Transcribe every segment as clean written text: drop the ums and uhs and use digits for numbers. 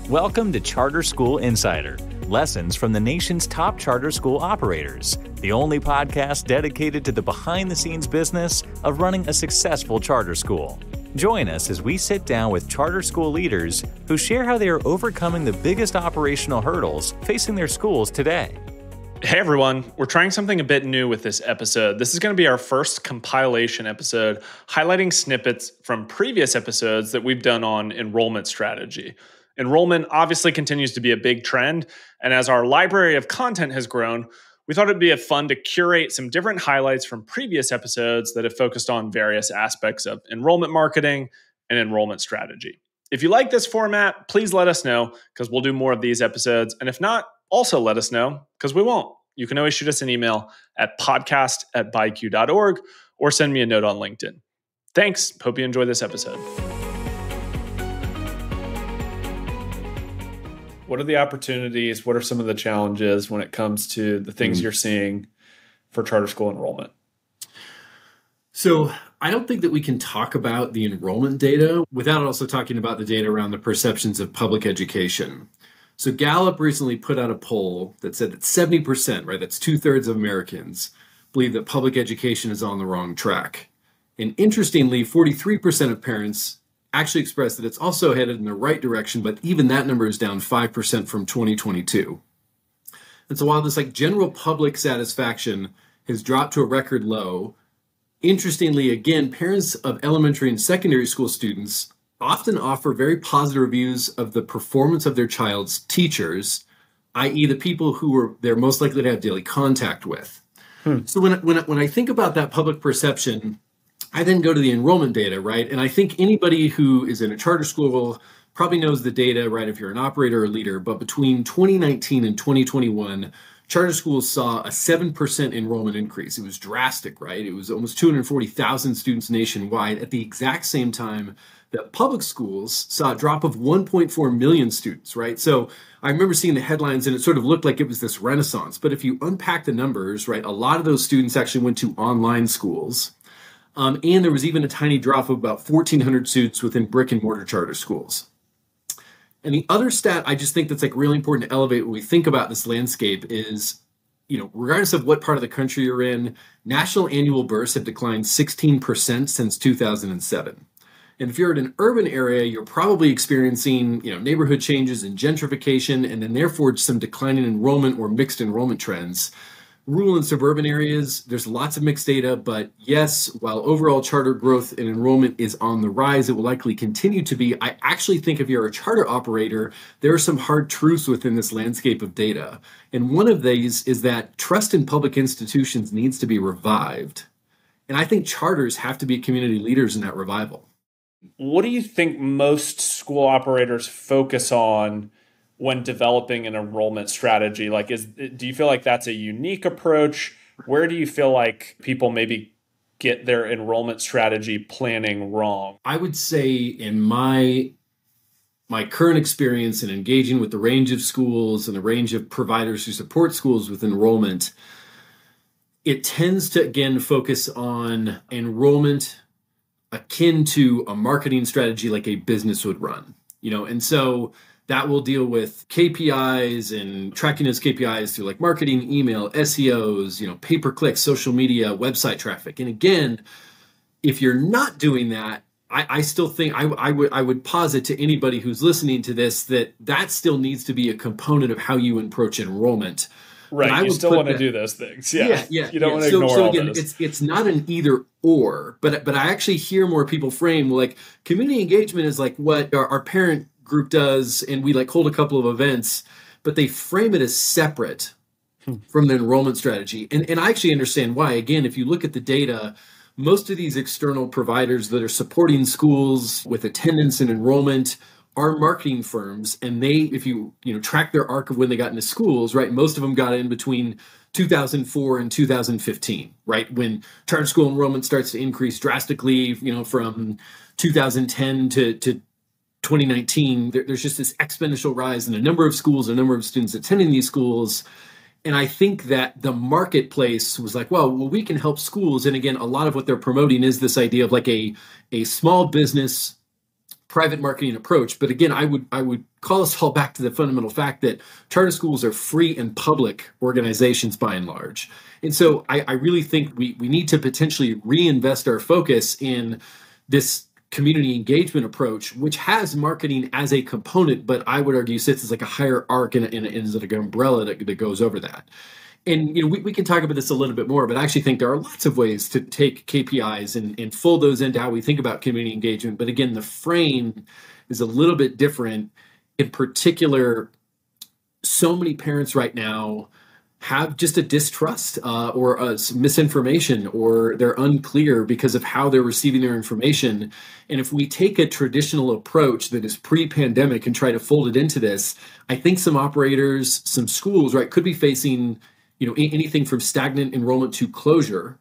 Welcome to Charter School Insider, lessons from the nation's top charter school operators, the only podcast dedicated to the behind-the-scenes business of running a successful charter school. Join us as we sit down with charter school leaders who share how they are overcoming the biggest operational hurdles facing their schools today. Hey everyone, we're trying something a bit new with this episode. This is going to be our first compilation episode, highlighting snippets from previous episodes that we've done on enrollment strategy. Enrollment obviously continues to be a big trend, and as our library of content has grown, we thought it'd be fun to curate some different highlights from previous episodes that have focused on various aspects of enrollment marketing and enrollment strategy. If you like this format, please let us know, because we'll do more of these episodes, and if not, also let us know, because we won't. You can always shoot us an email at podcast@byq.org or send me a note on LinkedIn. Thanks. Hope you enjoy this episode. What are the opportunities? What are some of the challenges when it comes to the things you're seeing for charter school enrollment? So I don't think that we can talk about the enrollment data without also talking about the data around the perceptions of public education. So Gallup recently put out a poll that said that 70%, right, that's 2/3 of Americans, believe that public education is on the wrong track. And interestingly, 43% of parents actually expressed that it's also headed in the right direction, but even that number is down 5% from 2022. And so while this general public satisfaction has dropped to a record low, interestingly, again, parents of elementary and secondary school students often offer very positive reviews of the performance of their child's teachers, i.e. the people who they're most likely to have daily contact with. So when I think about that public perception, I then go to the enrollment data, right? And I think anybody who is in a charter school probably knows the data, right, if you're an operator or leader. But between 2019 and 2021, charter schools saw a 7% enrollment increase. It was drastic, right? It was almost 240,000 students nationwide at the exact same time that public schools saw a drop of 1.4 million students, right? So I remember seeing the headlines and it sort of looked like it was this renaissance. But if you unpack the numbers, right, a lot of those students actually went to online schools. And there was even a tiny drop of about 1,400 students within brick and mortar charter schools. And the other stat I just think that's really important to elevate when we think about this landscape is, regardless of what part of the country you're in, national annual births have declined 16% since 2007. And if you're in an urban area, you're probably experiencing, neighborhood changes and gentrification, and then therefore some declining enrollment or mixed enrollment trends. Rural and suburban areas, there's lots of mixed data, but yes, while overall charter growth and enrollment is on the rise, it will likely continue to be. I actually think if you're a charter operator, there are some hard truths within this landscape of data. And one of these is that trust in public institutions needs to be revived. And I think charters have to be community leaders in that revival. What do you think most school operators focus on when developing an enrollment strategy? Do you feel like that's a unique approach? Where do you feel like people maybe get their enrollment strategy planning wrong? I would say in my current experience in engaging with the range of schools and the range of providers who support schools with enrollment, it tends to, again, focus on enrollment akin to a marketing strategy like a business would run, and so that will deal with KPIs and tracking those KPIs through marketing, email, SEOs, pay-per-click, social media, website traffic. And again, if you're not doing that, I still think I would posit to anybody who's listening to this that still needs to be a component of how you approach enrollment. Right, you still want to do those things. Yeah. You don't want to ignore all those. It's not an either or, but I actually hear more people frame community engagement is what our parent group does, and we hold a couple of events, but they frame it as separate from the enrollment strategy. And I actually understand why. Again, if you look at the data, most of these external providers that are supporting schools with attendance and enrollment are marketing firms, and they, if you track their arc of when they got into schools, right, most of them got in between 2004 and 2015, right, when charter school enrollment starts to increase drastically, from 2010 to 2019, there's just this exponential rise in the number of schools, the number of students attending these schools. And I think that the marketplace was well, we can help schools. And again, a lot of what they're promoting is this idea of a small business private marketing approach. But again, I would call us all back to the fundamental fact that charter schools are free and public organizations by and large. And so I really think we need to potentially reinvest our focus in this community engagement approach, which has marketing as a component, but I would argue sits as like a higher arc and is like an umbrella that goes over that. And we can talk about this a little bit more, but I actually think there are lots of ways to take KPIs and fold those into how we think about community engagement. But again, the frame is a little bit different. In particular, so many parents right now have just a distrust or a misinformation, or they're unclear because of how they're receiving their information. And if we take a traditional approach that is pre-pandemic and try to fold it into this, I think some operators, some schools, right, could be facing anything from stagnant enrollment to closure,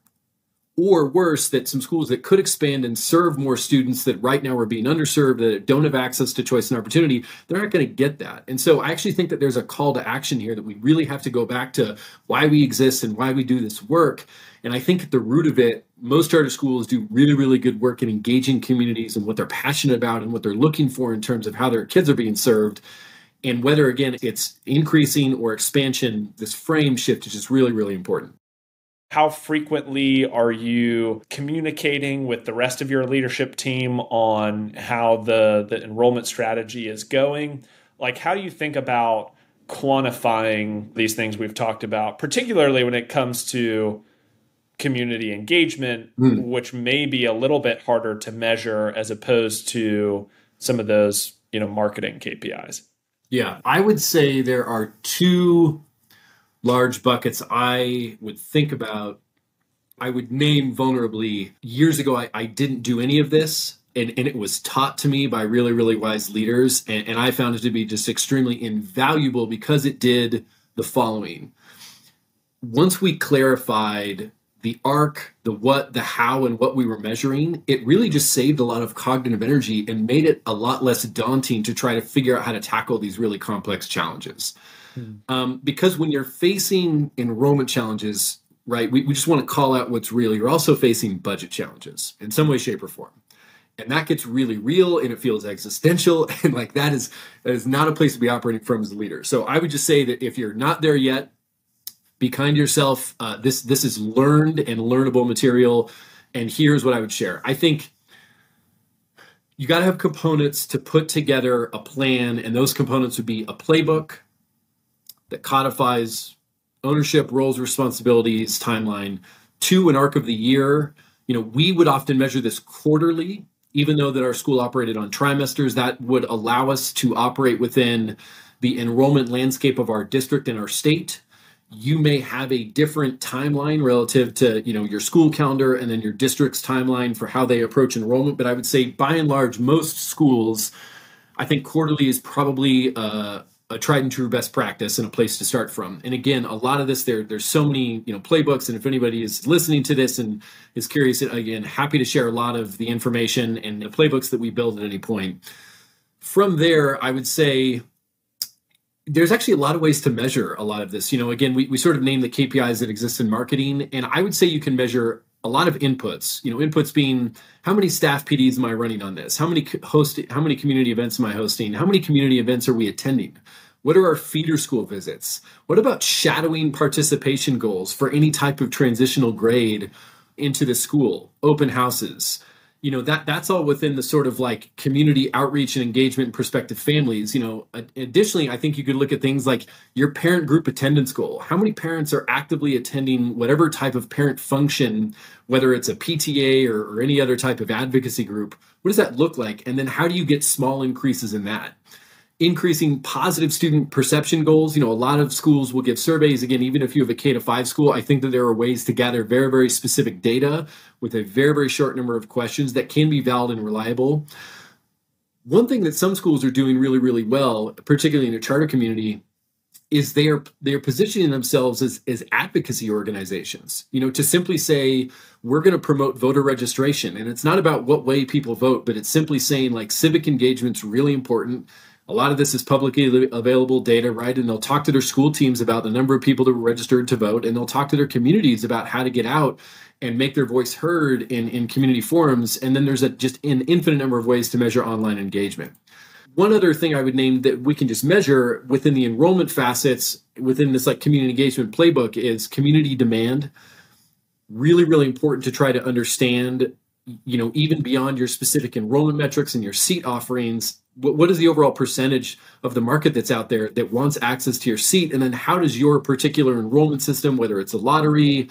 or worse, that some schools that could expand and serve more students that right now are being underserved, that don't have access to choice and opportunity, they're not going to get that. And so I actually think that there's a call to action here that we really have to go back to why we exist and why we do this work. And I think at the root of it, most charter schools do really, really good work in engaging communities and what they're passionate about and what they're looking for in terms of how their kids are being served. And whether, again, it's increasing or expansion, this frame shift is just really, really important. How frequently are you communicating with the rest of your leadership team on how the enrollment strategy is going? Like, how do you think about quantifying these things we've talked about, particularly when it comes to community engagement, which may be a little bit harder to measure as opposed to some of those, marketing KPIs? Yeah, I would say there are two large buckets I would think about. I would name vulnerably. Years ago, I didn't do any of this, and it was taught to me by really, really wise leaders, and I found it to be just extremely invaluable because it did the following. Once we clarified the arc, the what, the how, and what we were measuring, it really just saved a lot of cognitive energy and made it a lot less daunting to try to figure out how to tackle these really complex challenges. Because when you're facing enrollment challenges, right, we just want to call out what's real. You're also facing budget challenges in some way, shape, or form. And that gets really real and it feels existential. And like that is not a place to be operating from as a leader. So I would just say that if you're not there yet, be kind to yourself. This is learned and learnable material. And here's what I would share. I think you got to have components to put together a plan. And those components would be a playbook that codifies ownership, roles, responsibilities, timeline, to an arc of the year. We would often measure this quarterly, even though that our school operated on trimesters. That would allow us to operate within the enrollment landscape of our district and our state. You may have a different timeline relative to, your school calendar and then your district's timeline for how they approach enrollment. But I would say by and large, most schools, I think quarterly is probably a tried and true best practice and a place to start from. And again, a lot of this, there's so many, playbooks. And if anybody is listening to this and is curious, again, happy to share a lot of the information and the playbooks that we build at any point. From there, I would say there's actually a lot of ways to measure a lot of this. Again, we sort of name the KPIs that exist in marketing. And I would say you can measure a lot of inputs, inputs being how many staff PDs am I running on this? How many community events am I hosting? How many community events are we attending? What are our feeder school visits? What about shadowing participation goals for any type of transitional grade into the school? Open houses, that's all within the sort of like community outreach and engagement and prospective families. Additionally, I think you could look at things like your parent group attendance goal. How many parents are actively attending whatever type of parent function, whether it's a PTA or any other type of advocacy group? What does that look like? And then how do you get small increases in that? Increasing positive student perception goals. A lot of schools will give surveys. Again, even if you have a K-5 school, I think that there are ways to gather very, very specific data with a very, very short number of questions that can be valid and reliable. One thing that some schools are doing really, really well, particularly in a charter community, is they're positioning themselves as advocacy organizations, to simply say, we're going to promote voter registration. And it's not about what way people vote, but it's simply saying like civic engagement's really important. A lot of this is publicly available data, right? And they'll talk to their school teams about the number of people that were registered to vote, and they'll talk to their communities about how to get out and make their voice heard in community forums. And then there's just an infinite number of ways to measure online engagement. One other thing I would name that we can just measure within the enrollment facets, within this like community engagement playbook, is community demand. Really, really important to try to understand, even beyond your specific enrollment metrics and your seat offerings, what is the overall percentage of the market that's out there that wants access to your seat? And then how does your particular enrollment system, whether it's a lottery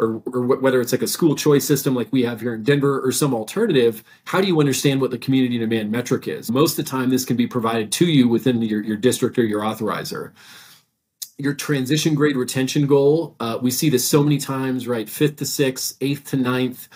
or whether it's like a school choice system like we have here in Denver or some alternative, how do you understand what the community demand metric is? Most of the time, this can be provided to you within your district or your authorizer. Your transition grade retention goal, we see this so many times, right? 5th to 6th, 8th to 9th.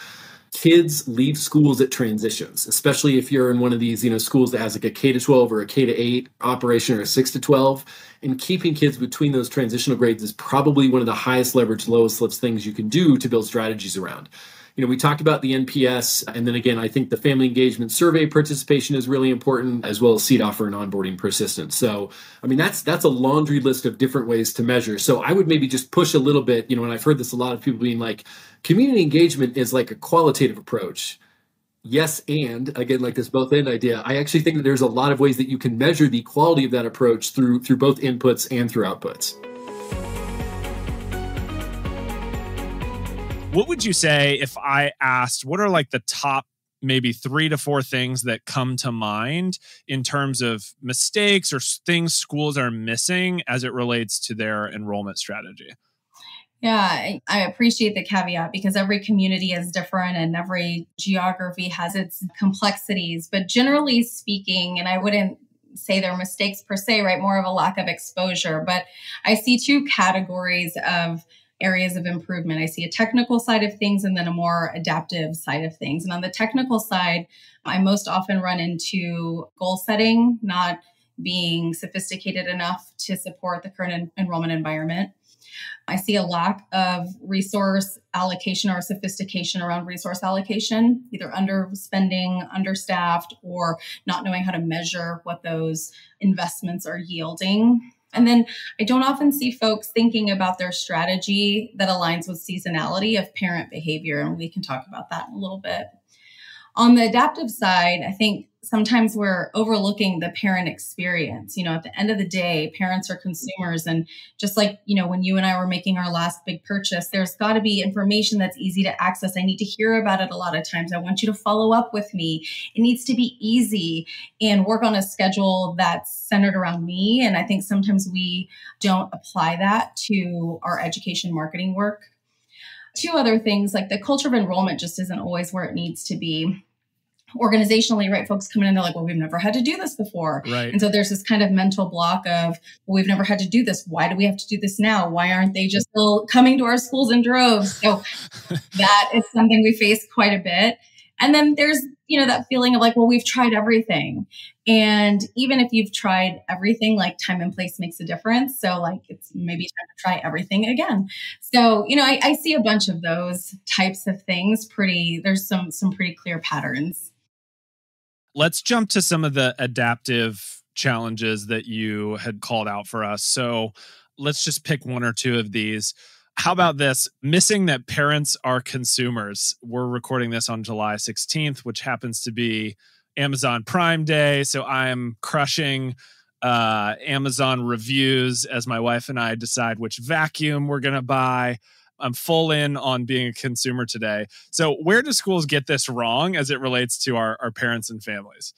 Kids leave schools at transitions, especially if you're in one of these, schools that has like a K to 12 or a K to 8 operation or a 6 to 12. And keeping kids between those transitional grades is probably one of the highest leverage, lowest lift things you can do to build strategies around. We talked about the NPS, and then again, I think the family engagement survey participation is really important, as well as seat offer and onboarding persistence. So, that's a laundry list of different ways to measure. So I would maybe just push a little bit, and I've heard this a lot of people being like, community engagement is like a qualitative approach. Yes, and again, like this both end idea, I actually think that there's a lot of ways that you can measure the quality of that approach through both inputs and through outputs. What would you say if I asked, what are like the top maybe 3 to 4 things that come to mind in terms of mistakes or things schools are missing as it relates to their enrollment strategy? Yeah, I appreciate the caveat because every community is different and every geography has its complexities. But generally speaking, and I wouldn't say they're mistakes per se, right? More of a lack of exposure. But I see 2 categories of areas of improvement. I see a technical side of things and then a more adaptive side of things. And on the technical side, I most often run into goal setting, not being sophisticated enough to support the current enrollment environment. I see a lack of resource allocation or sophistication around resource allocation, either underspending, understaffed, or not knowing how to measure what those investments are yielding. And then I don't often see folks thinking about their strategy that aligns with seasonality of parent behavior. And we can talk about that in a little bit. On the adaptive side, I think sometimes we're overlooking the parent experience. At the end of the day, parents are consumers. And just like, when you and I were making our last big purchase, there's got to be information that's easy to access. I need to hear about it a lot of times. I want you to follow up with me. It needs to be easy and work on a schedule that's centered around me. And I think sometimes we don't apply that to our education marketing work. 2 other things, like the culture of enrollment just isn't always where it needs to be. Organizationally, right? Folks come in and they're like, well, we've never had to do this before. Right. And so there's this kind of mental block of, well, we've never had to do this. Why do we have to do this now? Why aren't they just still coming to our schools in droves? So that is something we face quite a bit. And then there's, that feeling of like, well, we've tried everything. And even if you've tried everything, like time and place makes a difference. So like, it's maybe time to try everything again. So, I see a bunch of those types of things. There's some pretty clear patterns. Let's jump to some of the adaptive challenges that you had called out for us. So let's just pick 1 or 2 of these. How about this? Missing that parents are consumers. We're recording this on July 16th, which happens to be Amazon Prime Day. So I'm crushing Amazon reviews as my wife and I decide which vacuum we're going to buy. I'm full in on being a consumer today. So where do schools get this wrong as it relates to our parents and families?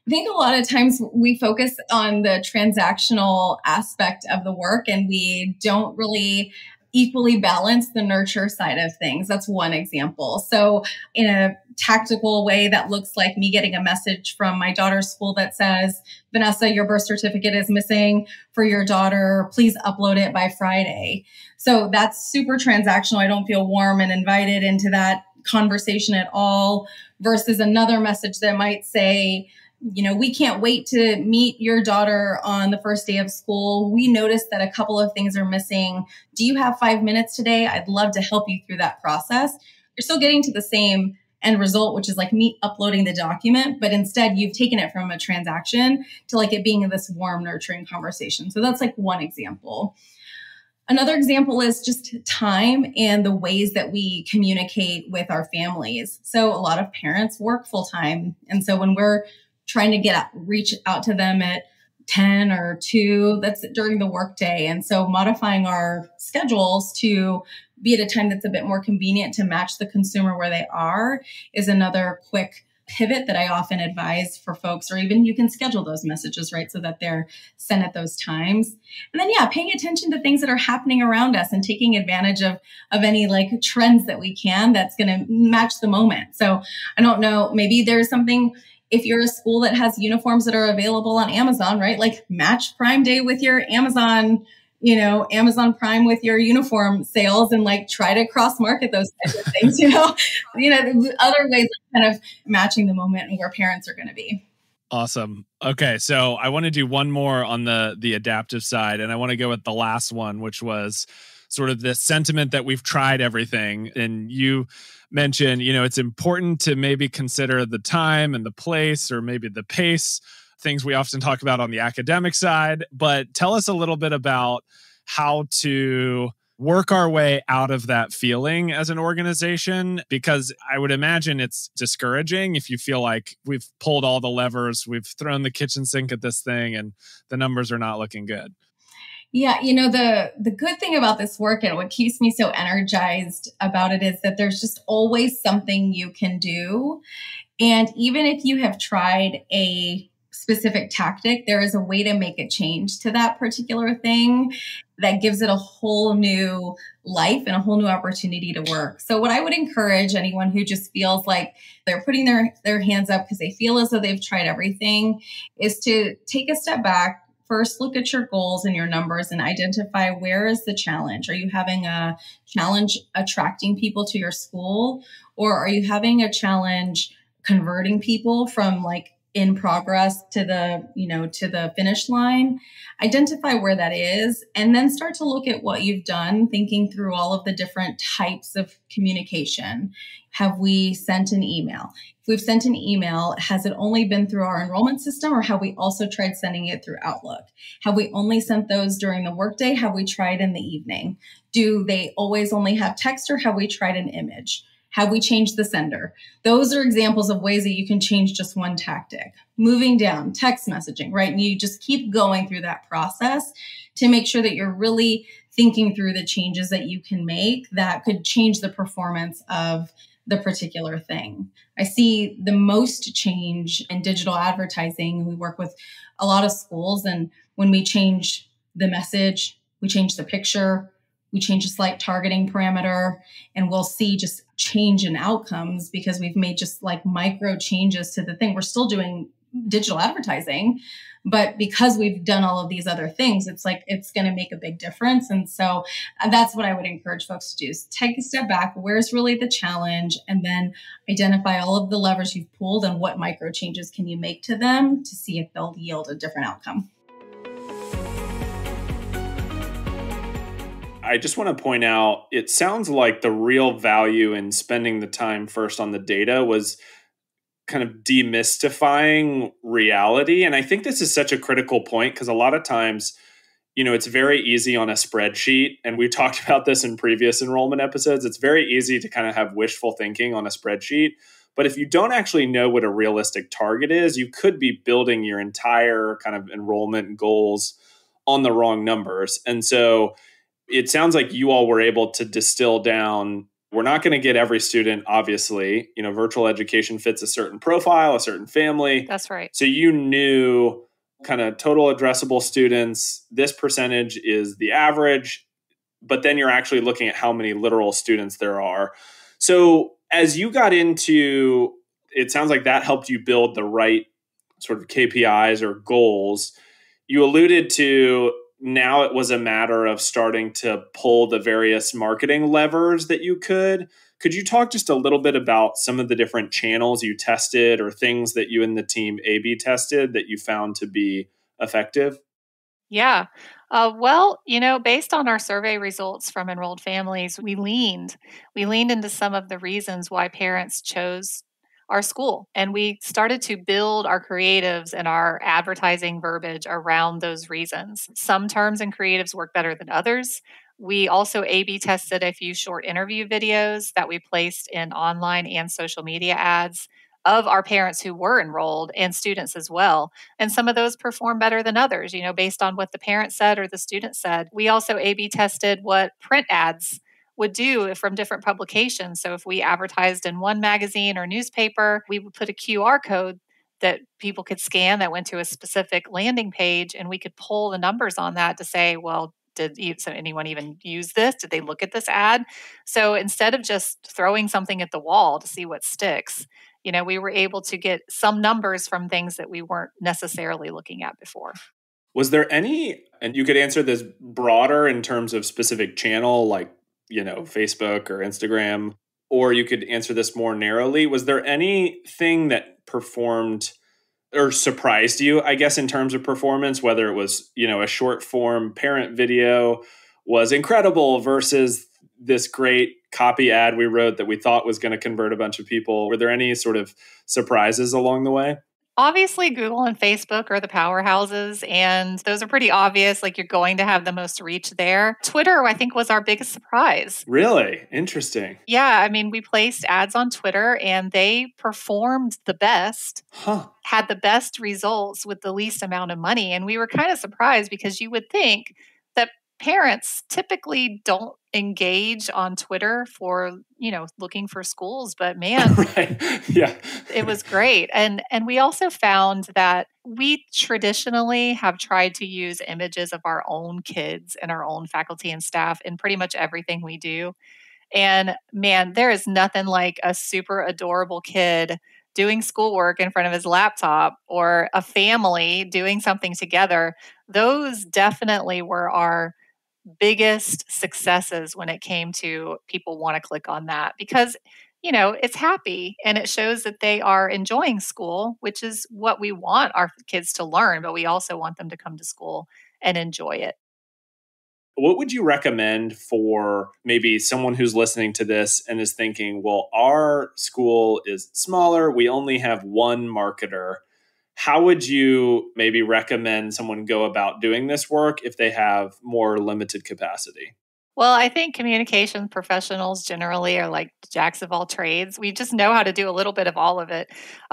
I think a lot of times we focus on the transactional aspect of the work and we don't really equally balance the nurture side of things. That's one example. So in a tactical way, that looks like me getting a message from my daughter's school that says, Vanessa, your birth certificate is missing for your daughter. Please upload it by Friday. So that's super transactional. I don't feel warm and invited into that conversation at all versus another message that might say, we can't wait to meet your daughter on the first day of school. We noticed that a couple of things are missing. Do you have 5 minutes today? I'd love to help you through that process. You're still getting to the same end result, which is like me uploading the document, but instead you've taken it from a transaction to like it being this warm, nurturing conversation. So that's like one example. Another example is just time and the ways that we communicate with our families. So a lot of parents work full time. And so when we're trying to reach out to them at 10 or 2, that's during the workday. And so modifying our schedules to be at a time that's a bit more convenient to match the consumer where they are is another quick pivot that I often advise for folks, or even you can schedule those messages, right? So that they're sent at those times. And then, paying attention to things that are happening around us and taking advantage of any like trends that we can, that's going to match the moment. So I don't know, maybe there's something, if you're a school that has uniforms that are available on Amazon, right? Like match Prime Day with your Amazon Prime with your uniform sales and like try to cross market those types of things, other ways of kind of matching the moment and where parents are going to be. Awesome. Okay. So I want to do one more on the adaptive side, and I want to go with the last one, which was sort of this sentiment that we've tried everything. And you mentioned, it's important to maybe consider the time and the place, or maybe the pace, things we often talk about on the academic side. But tell us a little bit about how to work our way out of that feeling as an organization, because I would imagine it's discouraging if you feel like we've pulled all the levers, we've thrown the kitchen sink at this thing, and the numbers are not looking good. Yeah, the good thing about this work and what keeps me so energized about it is that there's just always something you can do. And even if you have tried a specific tactic, there is a way to make a change to that particular thing that gives it a whole new life and a whole new opportunity to work. So what I would encourage anyone who just feels like they're putting their hands up because they feel as though they've tried everything is to take a step back. First, look at your goals and your numbers and identify where is the challenge. Are you having a challenge attracting people to your school, or are you having a challenge converting people from like in progress to the finish line? Identify where that is, and then start to look at what you've done, thinking through all of the different types of communication. Have we sent an email? If we've sent an email, has it only been through our enrollment system, or have we also tried sending it through Outlook? Have we only sent those during the workday? Have we tried in the evening? Do they always only have text, or have we tried an image? Have we changed the sender? Those are examples of ways that you can change just one tactic. Moving down, text messaging, right? And you just keep going through that process to make sure that you're really thinking through the changes that you can make that could change the performance of the particular thing. I see the most change in digital advertising. We work with a lot of schools, and when we change the message, we change the picture, we change a slight targeting parameter, and we'll see just change in outcomes because we've made just like micro changes to the thing. We're still doing digital advertising, but because we've done all of these other things, it's like, it's going to make a big difference. And so that's what I would encourage folks to do, is take a step back. Where's really the challenge? And then identify all of the levers you've pulled and what micro changes can you make to them to see if they'll yield a different outcome. I just want to point out, it sounds like the real value in spending the time first on the data was kind of demystifying reality. And I think this is such a critical point because a lot of times, it's very easy on a spreadsheet. And we talked about this in previous enrollment episodes. It's very easy to kind of have wishful thinking on a spreadsheet. But if you don't actually know what a realistic target is, you could be building your entire kind of enrollment goals on the wrong numbers. And so it sounds like you all were able to distill down, we're not going to get every student, obviously. Virtual education fits a certain profile, a certain family. That's right. So you knew kind of total addressable students, this percentage is the average, but then you're actually looking at how many literal students there are. So as you got into, it sounds like that helped you build the right sort of KPIs or goals. You alluded to, now it was a matter of starting to pull the various marketing levers that you could. Could you talk just a little bit about some of the different channels you tested or things that you and the team A/B tested that you found to be effective? Yeah. Based on our survey results from enrolled families, we leaned into some of the reasons why parents chose our school. And we started to build our creatives and our advertising verbiage around those reasons. Some terms and creatives work better than others. We also A/B tested a few short interview videos that we placed in online and social media ads of our parents who were enrolled and students as well. And some of those perform better than others, based on what the parent said or the student said. We also A/B tested what print ads would do from different publications. So if we advertised in one magazine or newspaper, we would put a QR code that people could scan that went to a specific landing page, and we could pull the numbers on that to say, well, so anyone even use this? Did they look at this ad? So instead of just throwing something at the wall to see what sticks, we were able to get some numbers from things that we weren't necessarily looking at before. Was there any, and you could answer this broader in terms of specific channel, like, Facebook or Instagram, or you could answer this more narrowly. Was there anything that performed or surprised you, I guess, in terms of performance, whether it was, a short form parent video was incredible versus this great copy ad we wrote that we thought was going to convert a bunch of people? Were there any sort of surprises along the way? Obviously, Google and Facebook are the powerhouses, and those are pretty obvious. Like, you're going to have the most reach there. Twitter, I think, was our biggest surprise. Really? Interesting. Yeah, we placed ads on Twitter, and they performed the best, had the best results with the least amount of money. And we were kind of surprised because you would think that parents typically don't engage on Twitter for, looking for schools, but man, right. Yeah. It was great. And we also found that we traditionally have tried to use images of our own kids and our own faculty and staff in pretty much everything we do. And man, there is nothing like a super adorable kid doing schoolwork in front of his laptop or a family doing something together. Those definitely were our biggest successes when it came to people want to click on that because, it's happy and it shows that they are enjoying school, which is what we want our kids to learn, but we also want them to come to school and enjoy it. What would you recommend for maybe someone who's listening to this and is thinking, well, our school is smaller, we only have one marketer. How would you maybe recommend someone go about doing this work if they have more limited capacity? Well, I think communication professionals generally are like jacks of all trades. We just know how to do a little bit of all of it,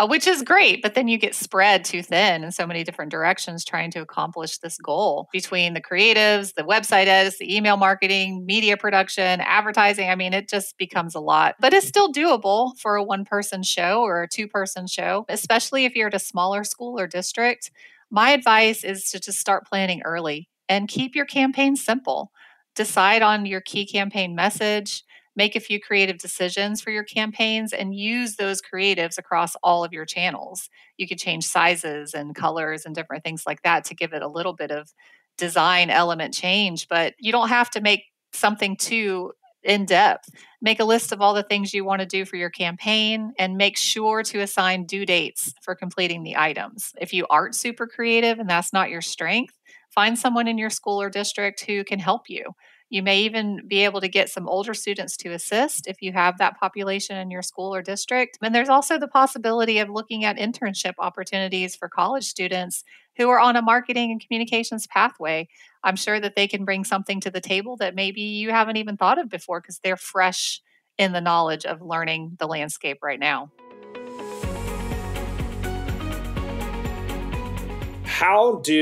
which is great. But then you get spread too thin in so many different directions trying to accomplish this goal between the creatives, the website edits, the email marketing, media production, advertising. It just becomes a lot. But it's still doable for a one-person show or a two-person show, especially if you're at a smaller school or district. My advice is to just start planning early and keep your campaign simple. Decide on your key campaign message, make a few creative decisions for your campaigns, and use those creatives across all of your channels. You could change sizes and colors and different things like that to give it a little bit of design element change, but you don't have to make something too in depth. Make a list of all the things you want to do for your campaign and make sure to assign due dates for completing the items. If you aren't super creative and that's not your strength, find someone in your school or district who can help you. You may even be able to get some older students to assist if you have that population in your school or district. And there's also the possibility of looking at internship opportunities for college students who are on a marketing and communications pathway. I'm sure that they can bring something to the table that maybe you haven't even thought of before because they're fresh in the knowledge of learning the landscape right now.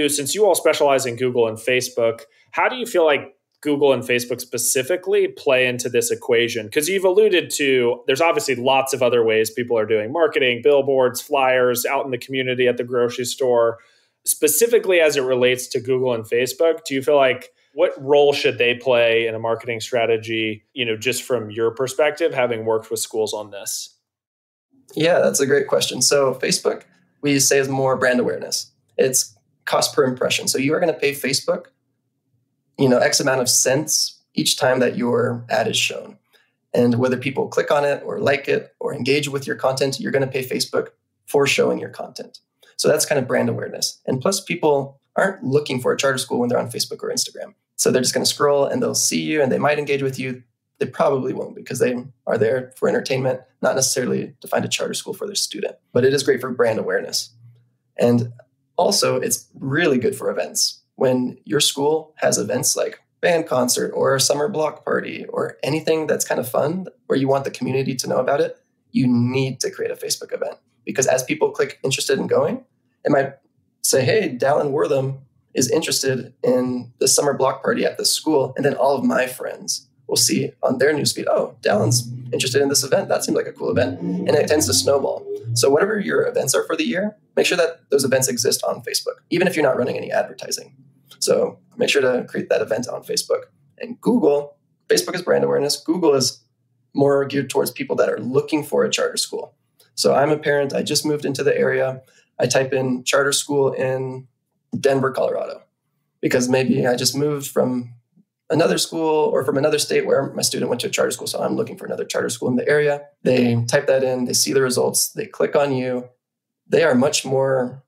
Since you all specialize in Google and Facebook, how do you feel like Google and Facebook specifically play into this equation? Because you've alluded to, there's obviously lots of other ways people are doing marketing, billboards, flyers, out in the community, at the grocery store. Specifically as it relates to Google and Facebook, do you feel like what role should they play in a marketing strategy, just from your perspective, having worked with schools on this? Yeah, that's a great question. So Facebook, we say is more brand awareness. It's cost per impression. So you are going to pay Facebook, X amount of cents each time that your ad is shown. And whether people click on it or like it or engage with your content, you're going to pay Facebook for showing your content. So that's kind of brand awareness. And plus people aren't looking for a charter school when they're on Facebook or Instagram. So they're just going to scroll and they'll see you and they might engage with you. They probably won't because they are there for entertainment, not necessarily to find a charter school for their student. But it is great for brand awareness. And also, it's really good for events. When your school has events like band concert or a summer block party or anything that's kind of fun where you want the community to know about it, you need to create a Facebook event. Because as people click interested in going, it might say, hey, Dallan Wortham is interested in the summer block party at this school. And then all of my friends will see on their newsfeed, oh, Dallan's interested in this event. That seems like a cool event. And it tends to snowball. So whatever your events are for the year, make sure that those events exist on Facebook, even if you're not running any advertising. So make sure to create that event on Facebook. And Google, Facebook is brand awareness. Google is more geared towards people that are looking for a charter school. So I'm a parent. I just moved into the area. I type in charter school in Denver, Colorado, because maybe I just moved from another school or from another state where my student went to a charter school. So I'm looking for another charter school in the area. They type that in, they see the results, they click on you. They are much more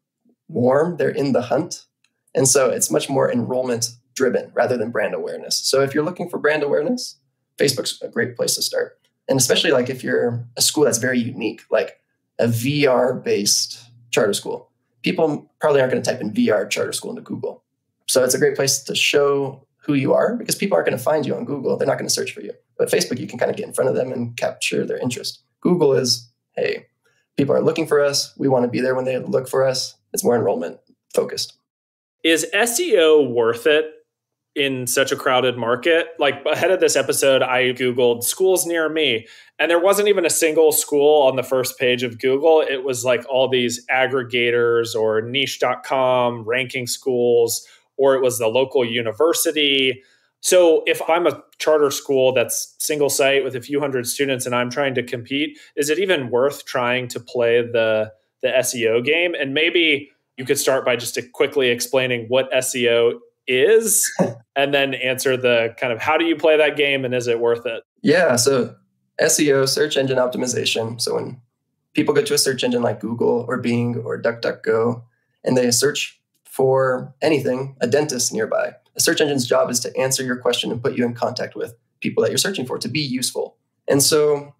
warm. They're in the hunt. And so it's much more enrollment driven rather than brand awareness. So if you're looking for brand awareness, Facebook's a great place to start. And especially like if you're a school that's very unique, like a VR based charter school, people probably aren't going to type in VR charter school into Google. So it's a great place to show who you are because people aren't going to find you on Google. They're not going to search for you. But Facebook, you can kind of get in front of them and capture their interest. Google is, hey, people are looking for us. We want to be there when they look for us. It's more enrollment focused. Is SEO worth it in such a crowded market? Like ahead of this episode, I Googled schools near me, and there wasn't even a single school on the first page of Google. It was like all these aggregators or niche.com ranking schools, or it was the local university. So if I'm a charter school that's single site with a few hundred students and I'm trying to compete, is it even worth trying to play the SEO game? And maybe you could start by just quickly explaining what SEO is and then answer the kind of how do you play that game and is it worth it? Yeah, so SEO, search engine optimization. So when people go to a search engine like Google or Bing or DuckDuckGo and they search for anything, a dentist nearby, a search engine's job is to answer your question and put you in contact with people that you're searching for to be useful. And so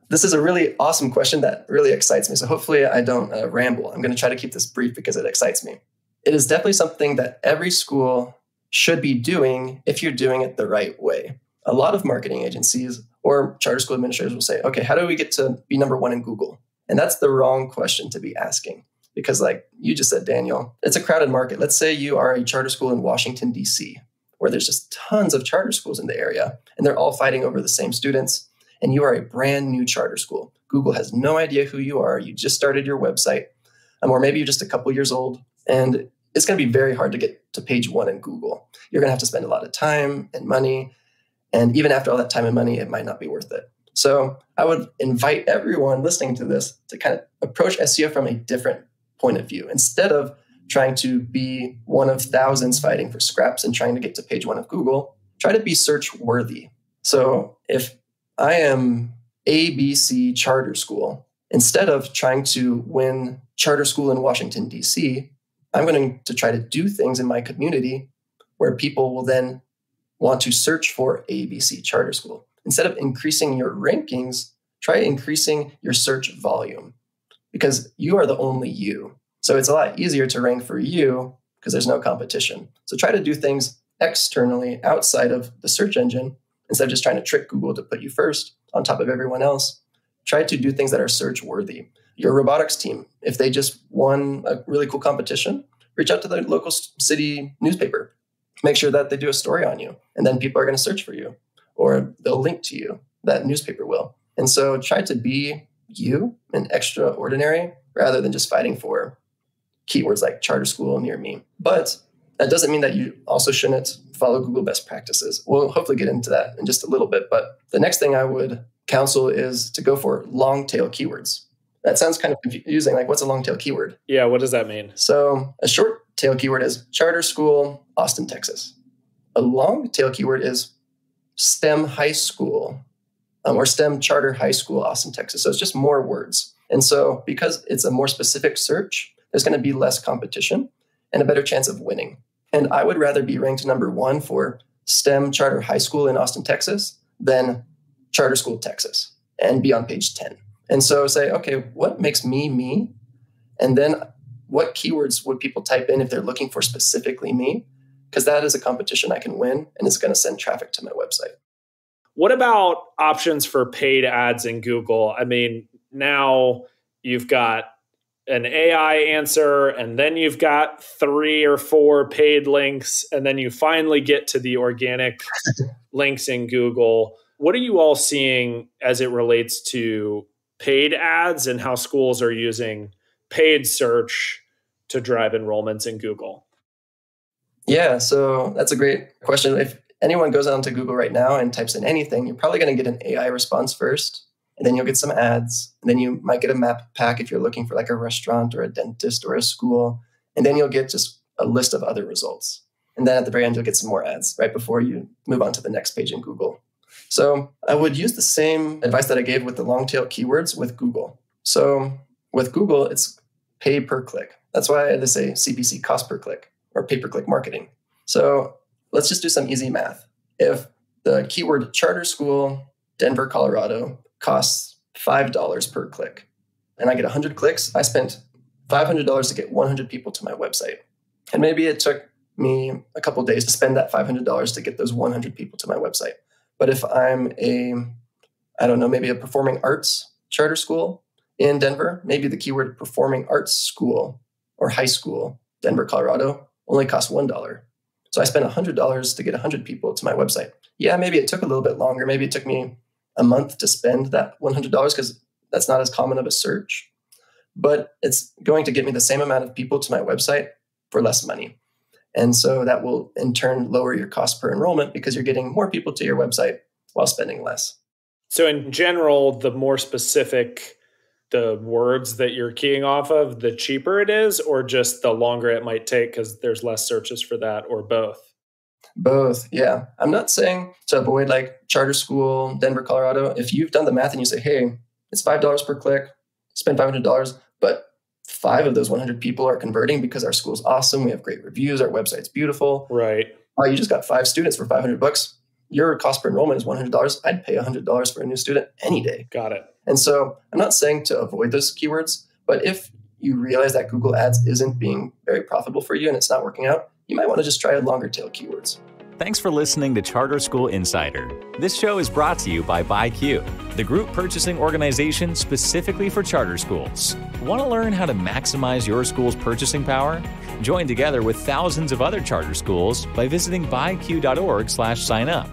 this is a really awesome question that really excites me. So hopefully I don't ramble. I'm going to try to keep this brief because it excites me. It is definitely something that every school should be doing if you're doing it the right way. A lot of marketing agencies or charter school administrators will say, okay, how do we get to be number one in Google? And that's the wrong question to be asking. Because like you just said, Daniel, it's a crowded market. Let's say you are a charter school in Washington, D.C., where there's just tons of charter schools in the area, and they're all fighting over the same students. And you are a brand new charter school. Google has no idea who you are. You just started your website, or maybe you're just a couple years old. And it's going to be very hard to get to page one in Google. You're going to have to spend a lot of time and money. And even after all that time and money, it might not be worth it. So I would invite everyone listening to this to kind of approach SEO from a different point of view. Instead of trying to be one of thousands fighting for scraps and trying to get to page one of Google, try to be search worthy. So if I am ABC charter school, instead of trying to win charter school in Washington, D.C., I'm going to try to do things in my community where people will then want to search for ABC charter school. Instead of increasing your rankings, try increasing your search volume because you are the only you. So it's a lot easier to rank for you because there's no competition. So try to do things externally outside of the search engine instead of just trying to trick Google to put you first on top of everyone else. Try to do things that are search worthy. Your robotics team, if they just won a really cool competition, reach out to the local city newspaper. Make sure that they do a story on you, and then people are going to search for you, or they'll link to you. That newspaper will. And so try to be you and extraordinary rather than just fighting for keywords like charter school near me. But that doesn't mean that you also shouldn't follow Google best practices. We'll hopefully get into that in just a little bit. But the next thing I would counsel is to go for long tail keywords. That sounds kind of confusing. Like, what's a long tail keyword? Yeah, what does that mean? So a short tail keyword is charter school, Austin, Texas. A long tail keyword is STEM high school or STEM charter high school, Austin, Texas. So it's just more words. And so because it's a more specific search, there's going to be less competition. and a better chance of winning. And I would rather be ranked number 1 for STEM charter high school in Austin, Texas, than charter school Texas, and be on page 10. And so say, okay, what makes me me? And then what keywords would people type in if they're looking for specifically me? Because that is a competition I can win, and it's going to send traffic to my website. What about options for paid ads in Google? I mean, now you've got an AI answer, and then you've got 3 or 4 paid links, and then you finally get to the organic links in Google. What are you all seeing as it relates to paid ads and how schools are using paid search to drive enrollments in Google? Yeah, so that's a great question. If anyone goes onto Google right now and types in anything, you're probably going to get an AI response first, and then you'll get some ads, and then you might get a map pack if you're looking for like a restaurant or a dentist or a school, and then you'll get just a list of other results. And then at the very end, you'll get some more ads right before you move on to the next page in Google. So I would use the same advice that I gave with the long tail keywords with Google. So with Google, it's pay per click. That's why they say CPC, cost per click, or pay-per-click marketing. So let's just do some easy math. If the keyword charter school, Denver, Colorado, costs $5 per click, and I get 100 clicks, I spent $500 to get 100 people to my website. And maybe it took me a couple of days to spend that $500 to get those 100 people to my website. But if I'm maybe a performing arts charter school in Denver, maybe the keyword performing arts school or high school, Denver, Colorado, only costs $1. So I spent $100 to get 100 people to my website. Yeah, maybe it took a little bit longer. Maybe it took me a month to spend that $100 because that's not as common of a search. But it's going to get me the same amount of people to my website for less money. And so that will in turn lower your cost per enrollment because you're getting more people to your website while spending less. So in general, the more specific the words that you're keying off of, the cheaper it is, or just the longer it might take because there's less searches for that, or both? Both, yeah. I'm not saying to avoid like charter school, Denver, Colorado. If you've done the math and you say, hey, it's $5 per click, spend $500, but 5 of those 100 people are converting because our school's awesome. We have great reviews. Our website's beautiful. Right. You just got 5 students for $500. Your cost per enrollment is $100. I'd pay $100 for a new student any day. Got it. And so I'm not saying to avoid those keywords, but if you realize that Google Ads isn't being very profitable for you and it's not working out, you might want to just try longer tail keywords. Thanks for listening to Charter School Insider. This show is brought to you by BuyQ, the group purchasing organization specifically for charter schools. Want to learn how to maximize your school's purchasing power? Join together with thousands of other charter schools by visiting buyq.org/sign-up.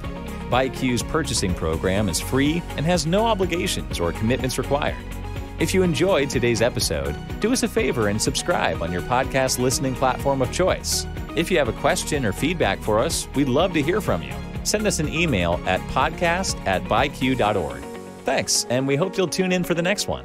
BuyQ's purchasing program is free and has no obligations or commitments required. If you enjoyed today's episode, do us a favor and subscribe on your podcast listening platform of choice. If you have a question or feedback for us, we'd love to hear from you. Send us an email at podcast@byq.org. Thanks, and we hope you'll tune in for the next one.